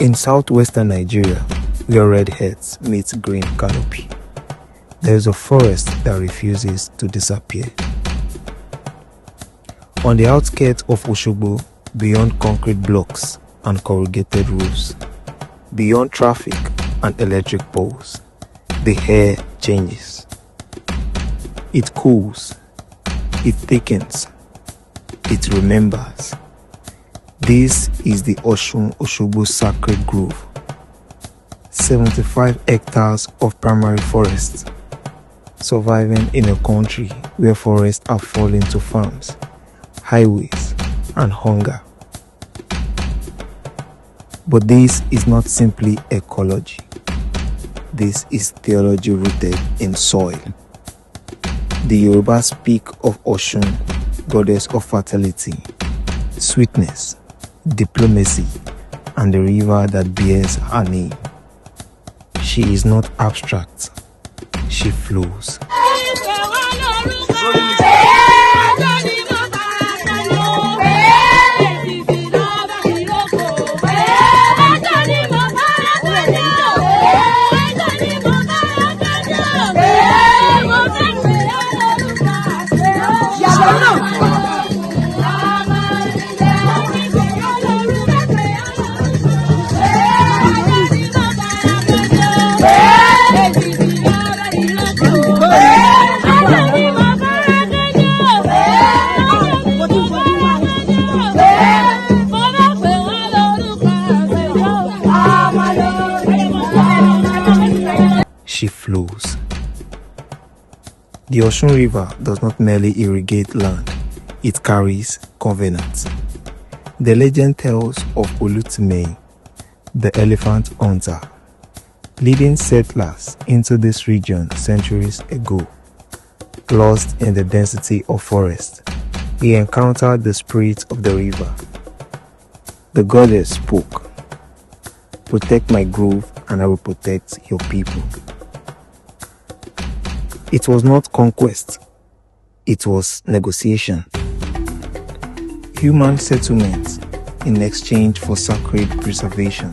In southwestern Nigeria, where red heads meet green canopy, there is a forest that refuses to disappear. On the outskirts of Osogbo, beyond concrete blocks and corrugated roofs, beyond traffic and electric poles, the air changes. It cools, it thickens, it remembers. This is the Osun-Osogbo Sacred Grove. 75 hectares of primary forest, surviving in a country where forests have fallen to farms, highways, and hunger. But this is not simply ecology. This is theology rooted in soil. The Yoruba speak of Osun, goddess of fertility, sweetness, diplomacy, and the river that bears her name. She is not abstract, she flows. She flows. The Osun River does not merely irrigate land, it carries covenants. The legend tells of Olutime, the elephant hunter, leading settlers into this region centuries ago. Lost in the density of forest, he encountered the spirit of the river. The goddess spoke, "Protect my grove and I will protect your people." It was not conquest, it was negotiation. Human settlement in exchange for sacred preservation.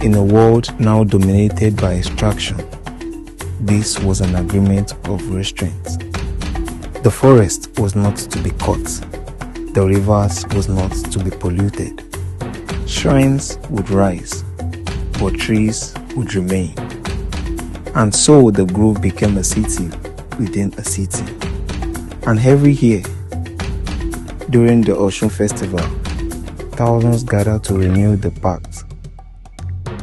In a world now dominated by extraction, this was an agreement of restraint. The forest was not to be cut, the rivers was not to be polluted. Shrines would rise, but trees would remain. And so the grove became a city within a city. And every year, during the Osun festival, thousands gather to renew the pact.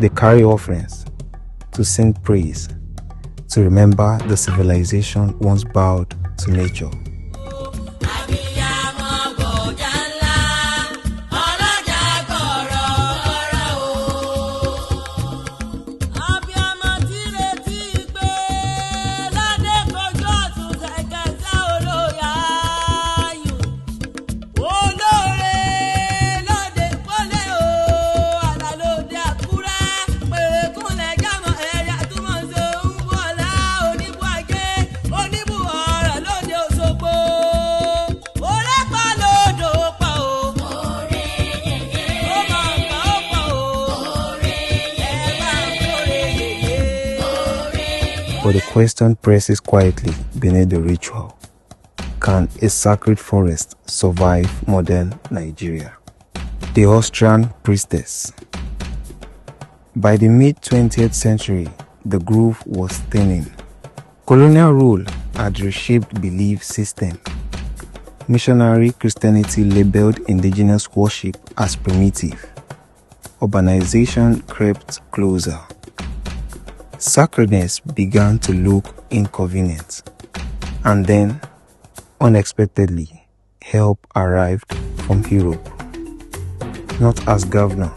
They carry offerings, to sing praise, to remember the civilization once bowed to nature. But the question presses quietly beneath the ritual. Can a sacred forest survive modern Nigeria? The Austrian priestess. By the mid-20th century, the grove was thinning. Colonial rule had reshaped belief system. Missionary Christianity labeled indigenous worship as primitive. Urbanization crept closer. Sacredness began to look inconvenient. And then, unexpectedly, help arrived from Europe. Not as governor,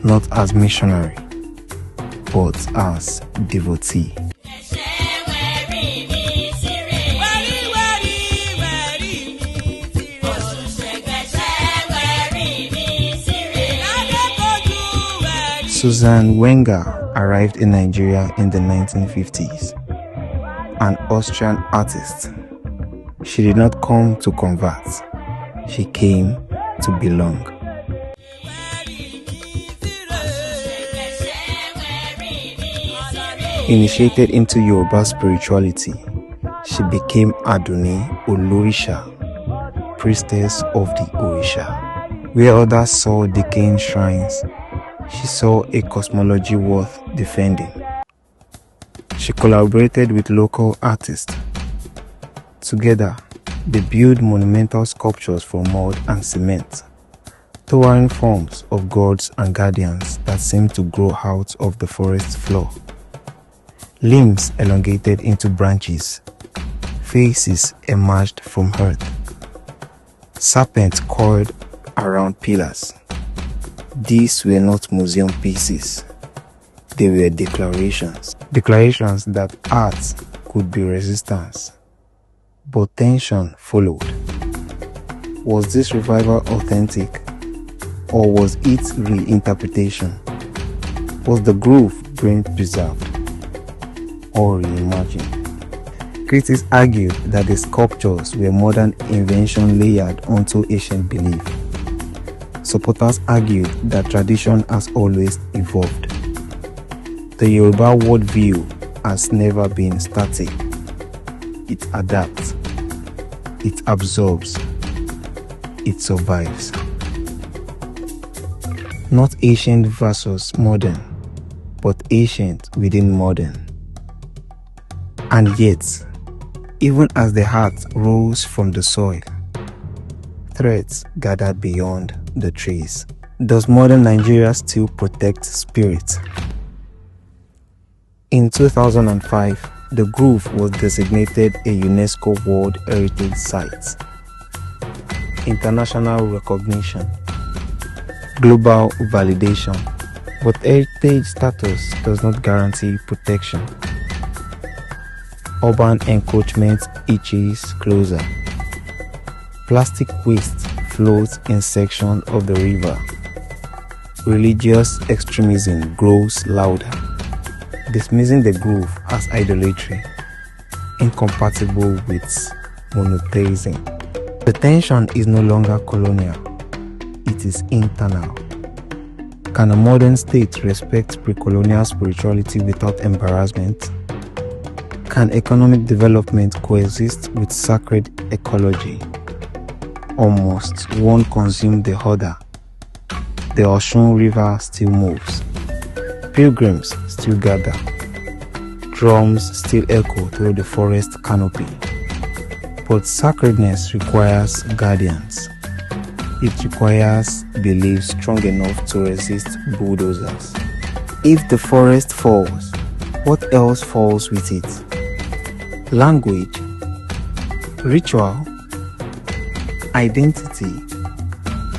not as missionary, but as devotee. Susan Wenger arrived in Nigeria in the 1950s, an Austrian artist. She did not come to convert, she came to belong. Initiated into Yoruba spirituality, she became Aduni Olorisha, priestess of the Orisha. Where others saw decaying shrines, she saw a cosmology worth defending. She collaborated with local artists. Together, they built monumental sculptures from mud and cement, towering forms of gods and guardians that seemed to grow out of the forest floor. Limbs elongated into branches, faces emerged from earth, serpents coiled around pillars. These were not museum pieces, they were declarations. Declarations that art could be resistance. But tension followed. Was this revival authentic, or was it reinterpretation? Was the grove being preserved or reimagined? Critics argued that the sculptures were modern invention layered onto ancient belief. Supporters argued that tradition has always evolved. The Yoruba worldview has never been static. It adapts, it absorbs, it survives. Not ancient versus modern, but ancient within modern. And yet, even as the heart rose from the soil, threats gathered beyond the trees. Does modern Nigeria still protect spirit? In 2005, the grove was designated a UNESCO World Heritage Site. International recognition, global validation, but heritage status does not guarantee protection. Urban encroachment inches closer. Plastic waste floats in sections of the river. Religious extremism grows louder, dismissing the grove as idolatry, incompatible with monotheism. The tension is no longer colonial, it is internal. Can a modern state respect pre-colonial spirituality without embarrassment? Can economic development coexist with sacred ecology? Or must one consume the other? The Osun River still moves. Pilgrims still gather. Drums still echo through the forest canopy. But sacredness requires guardians. It requires belief strong enough to resist bulldozers. If the forest falls, what else falls with it? Language, ritual, identity.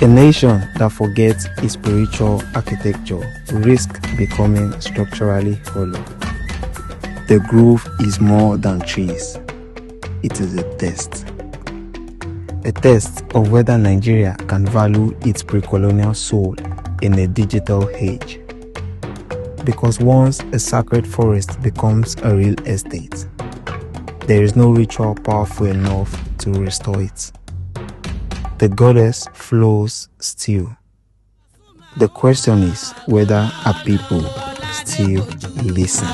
A nation that forgets its spiritual architecture risks becoming structurally hollow. The grove is more than trees. It is a test. A test of whether Nigeria can value its pre-colonial soul in a digital age. Because once a sacred forest becomes a real estate, there is no ritual powerful enough to restore it. The goddess flows still. The question is whether our people still listen.